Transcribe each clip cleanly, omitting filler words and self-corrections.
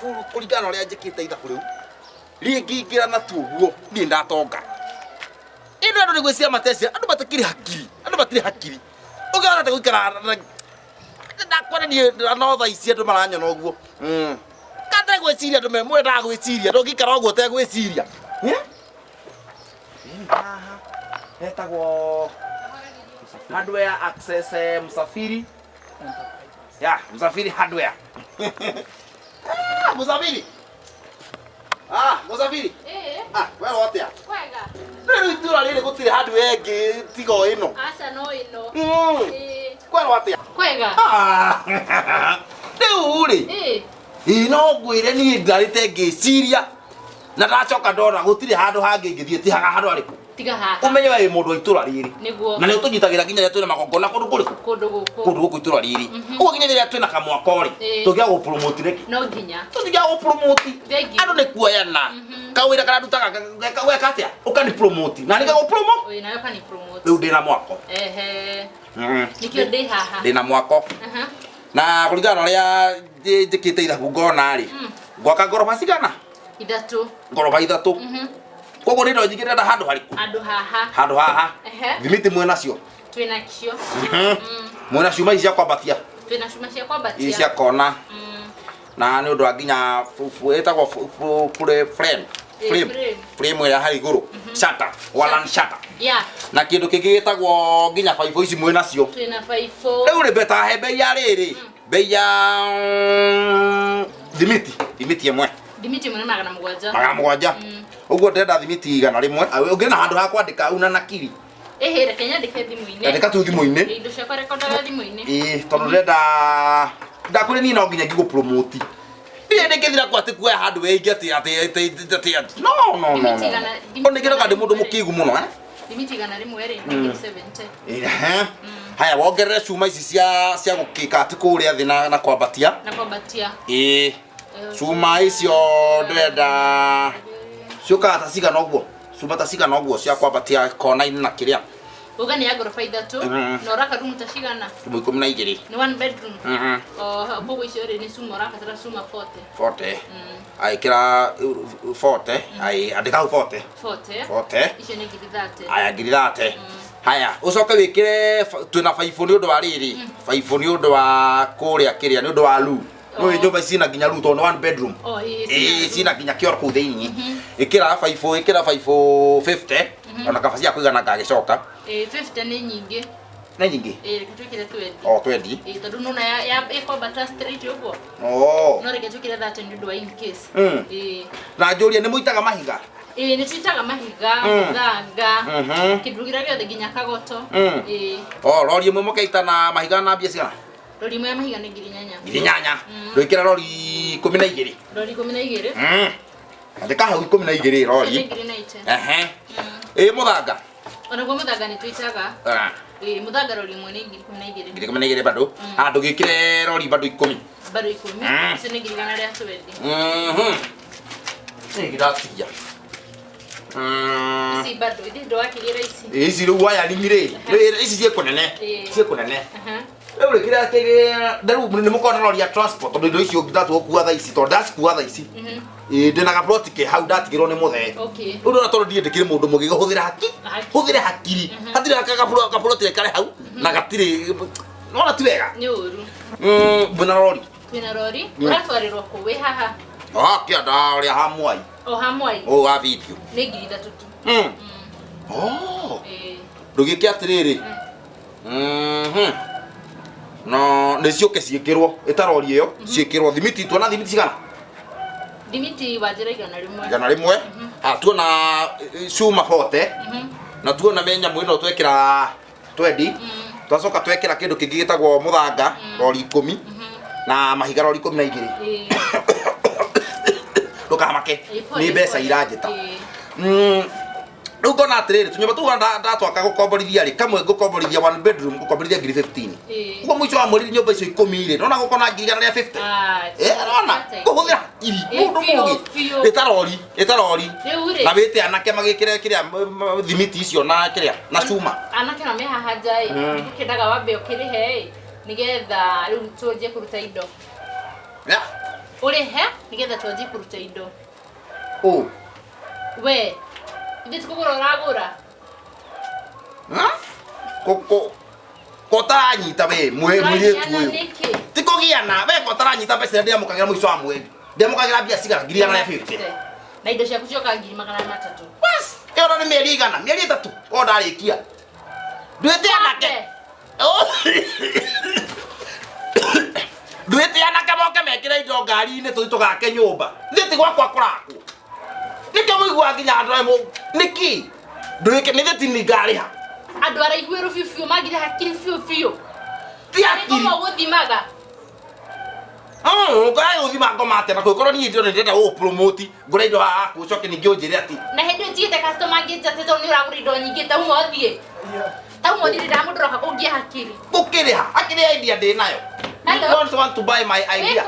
arabu kuringana uria njikite ithabu riu ringingira na tuguo ni ndatonga ino andu ni gwiciria matesi andu batakiri hakiri andu batiri hakiri ugiona ta guikara ndakwana ni another ici andu maranyona uguo kata gwiciria andu memwe nda gwiciria ndongikara uguo te gwiciria etagwo hardware access Msafiri ya Msafiri hardware Msafiri Msafiri wewe watia kwega rero itura riri gutire hardware ingi tigo ino aca no ino kwero watia kwega riu ri no ngwire ni ndarite ngiciria na ndacoka ndona gutire handu hangi ngithie ti haga handu ariku tiga haha umenye we mundu wa itura riri niguo na ni utunyitangira nginya twina magongona kundu guku itura riri ugo nginya riria twina kamwakori tugia go promote reki no nginya tugia go promote andu ni kuoyana kawira kana ndutaga weka atia ukani promote na ni go promote oi nayo kani promote riu ndina mwako nikio ndi haha ndina mwako na kuringana uria njikite ithabu ngona ri gwaka ngoroba cigana ithatu ngoroba ithatu kogo nindo njigirira handu hariku handu haha thimiti mwe nacio twina cio mwe nacio mai cia kwambatia twina cuma cia kwambatia cia kona na ni undu wa nginya etagwo frame ya hari iguru shutter wall shutter na kindu kingi gitagwo nginya 5 ici mwe nacio twina 5 riu ri beta he bei ya riri bei ya thimiti imwe thimiti imwe magana mugwanja uguo ndenda thimiti igana rimwe ungina handu ha kwandika una nakiri reke nyandike thimu-ini ndika tu thimu-ini indo ciakwa rekondaga thimu-ini tondu ndenda ndakuri ni no nginya ngigo promote ndikithira kwati kuoya handu wengi ati no oni ngira kandi mundu mukigu muno thimiti igana rimwe ri 70 haya wongerere cuma ici cia gukika ati kuria thi na kwambatia cuma icio ndenda Shuka tasika noguo. Suba tasika noguo cia kwambatia kona ina na kiria. Uga ni ya gorofa ithatu na uraka room tashigana. Rumu 12. Ni one bedroom. Bogo icio ri ni suma uraka tara suma 40. Ai kira 40. Ai andika 40. 40. Icio ni ngiri 30. Aya ngiri 30. Haya ucoke wikire twina 5 ni undu wa riri. 5 ni undu wa kuria kiria ni undu wa lu. No nyumba sina ginya ruto no one bedroom sina ginya kioro ku thiini ikira 50 ona kabasi ya kuigana gagicoka 50 ni nyingi ketwikire 20 tondu nona ya ekwambata straight uguo no reke twikire 30 ndu wa in case na njuria ni muitaga mahiga ni twitaga mahiga thanga kidugira giothe ginya kagoto rori imwe mukeita na mahiga na mbia cigana Rori mwe mahiga ni ngiri nyanya. Ndwikira rori 12. Rori 12. Andika hau 12 rori. Muthanga. Ona gwo muthanga ni twitaga. Muthanga rori mwe ni ngiri 12. Ngiri 12 bado. Ndugikire rori bado 10. Bado 10. Sine ngiri kana ria twendi. Ngidatia. Isi bado ndi ndo akirira isi. Isi ru waya limire. Isi cie kunene. Ewe kira kege daru ni mukona rori ya transport ndo icio ngitatu okuwa tha ici to das kuwa tha ici ndina ga plot ke hau datigirwo ni muthe ndo na toro ndikire mundu mugiga huthire hakiri hatire ka plot kare hau na gatire no na tiwega ni uru buna rori uratwarirwo ku we haha kia ndari hamwai hamwai wa video ni ngiri 3 ndugike atiriri no necio ciikirwo itarori iyo ciikirwo thimiti tuona thimiti cigana thimiti wajira igana rimwe tuona cuma 40 na tuona menya mwino twekira 20 twacoka twekira kindu kingi gitagwo muthanga rori 10 na mahiga rori 12 ndukamake ni mbeca iranjita Ugo na atiriri tunyumba tu ndatwaka gukomborithia ri kamwe gukomborithia one bedroom gukomborithia ngiri 15 ugo mwicho wa mweri nyumba icio 10 ri nona gukona ngiri ya 50 nona kuhuthira iri mundu mugi itarori na wite anake magikire kiria thimiti icio na kiria na cuma anake na meha hajai ndikidaga wambe ukirihe nigetha riu tuje kuruta indo Uri he nigetha twanji kuruta indo. We ndi tukugura uragura. Kotaranyita we mwiretu uyu. Tikugiana we kotaranyita pesa ndia mukagira mwiso wa mwezi. Ndia mukagira bia sigara ngiri ya 50. Na indo cia kucioka ngiri 300. Bas, iyo ni mieri igana, mieri 3. Ndarikia. Nduite anake. Nduite anake moke mekira indo ngari-ini tugake nyumba. Nditi gwakwa kurakwo. Niki muigua nginya andu emo. Niki? Nduike ni thiti ni ngariha. Andu araiguiru fiu magire hakiri fiu. Ti akiri. Ni guthimaga. Ngai uthima ngoma atena kwikorwo ni ndio ndenda o promote ngure indo haha kucoke ningi unjire ati. Na hindi njiite customer ngite ati to ni uragura indo nyingi ta umothie. Ta umothie ndamudoroka kungia hakiri. Gukiriha, akiri idea ndi nayo. You don't want to buy my idea.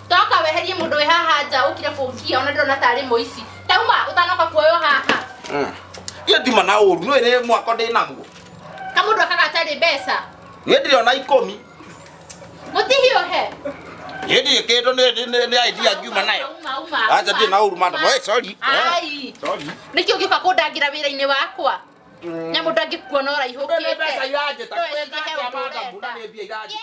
Toka weherie mundu we haha nja ukire fungia ona ndona tari moici. Tauma utanoka kuoyo haha. Iyo ndima na uru no ere mwako ndi naguo. Kamundu akagatari mbeca. Ni ndiro na 10. Mutihio he. Yedi kedo ni idea ngiuma nayo. Acha ndi na uru madam. Sorry. Ai. Sorry. Niki ugiuka kundangira wira-ini wakwa. Nyamundu angikuona ora ihukite. Mbeca iraje ta kwenda ya madam, buna ni bia iraje.